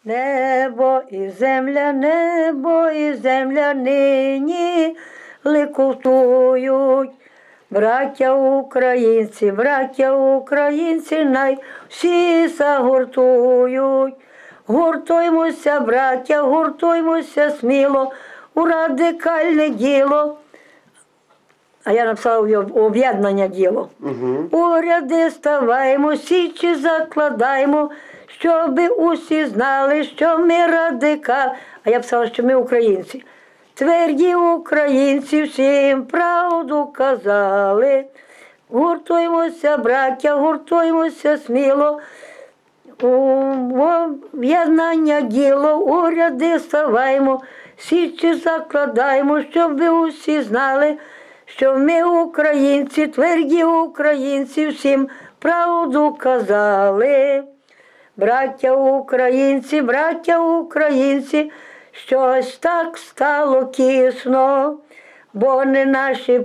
Небо і земля нині ликотують. Браття українці, най всі загуртують. Гуртуймося, браття, гуртуймося сміло у радикальне діло. А я написала об'єднання діло. У ряди ставаємо, січі закладаємо, щоби усі знали, що ми радикали. А я писала, що ми українці. Тверді українці всім правду казали. Гуртуймося, браття, гуртуймося сміло. У об'єднання діло, у ряди ставаємо, січі закладаємо, щоб ви усі знали, що ми українці, тверді українці всім правду казали. Браття українці, щось так стало кісно, бо не наші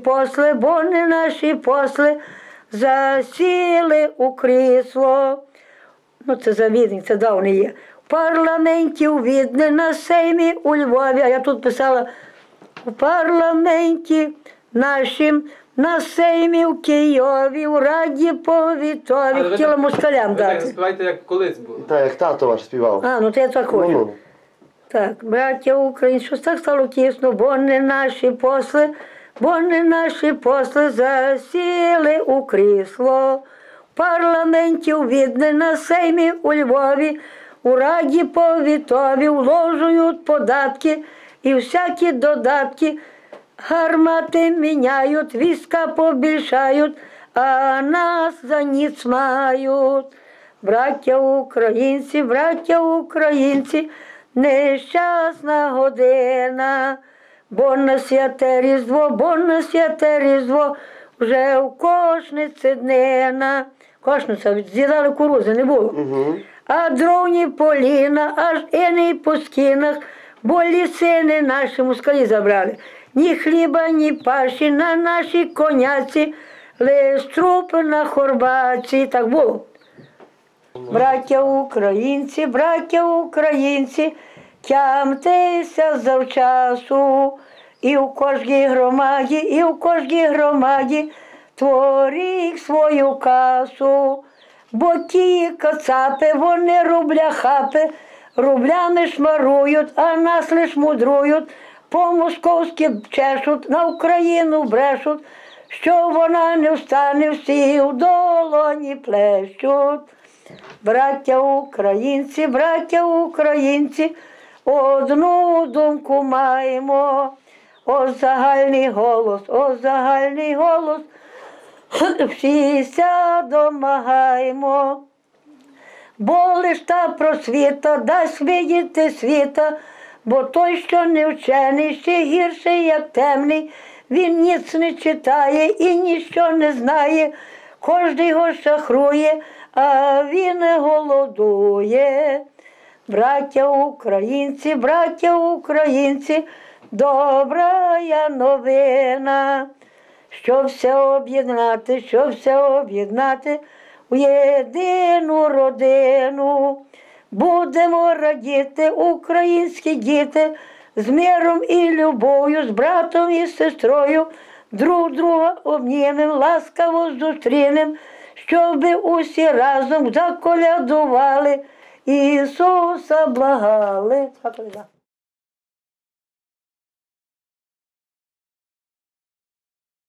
посли засіли у крісло. Ну, це завідник, це давний є. В парламенті у Відні, на Сеймі у Львові, а я тут писала, у парламенті нашим, на Сеймі в Києві, у Раді повітові, хотіла москалям дати. Ви так співаєте, як колись було. Так, як тато ваш співав. А, ну то я так хочу. Так, браття українці, щось так стало тісно, бо не наші посли засіли у крісло. В парламенті у Відні, на Сеймі у Львові, у Раді повітові вложують податки і всякі додатки. Гармати міняють, війська побільшають, а нас за ніц мають. Браття українці, нещасна година, бо на святе Різдво, вже в кошниці днина. Кошниця, з'їдали кукурузи, не було. А дровні поліна, аж іни по скінах, бо лісини наші москалі забрали. Ні хліба, ні паші на нашій коняці, лиш трупи на хорбаці. Так було. Браття українці, тямтеся завчасу, і в кожній громаді творіть свою касу. Бо ті кацапи, вони рубля-хапи, рублями шмарують, а нас лиш мудрують. По-московськи чешуть, на Україну брешуть, що вона не встане, всі в долоні плещуть. Браття українці, одну думку маємо, о загальний голос, всіся домагаємо. Бо лиш та просвіта дасть видіти світа, бо той, що не вчений, ще гірший, як темний, він ніц не читає і ніщо не знає, кожний його шахрує, а він не голодує. Браття українці, добра я новина, що все об'єднати у єдину родину. Будемо радіти, українські діти, з миром і любов'ю, з братом і сестрою, друг друга обнімем, ласкаво зустрінем, щоби усі разом заколядували, Ісуса благали.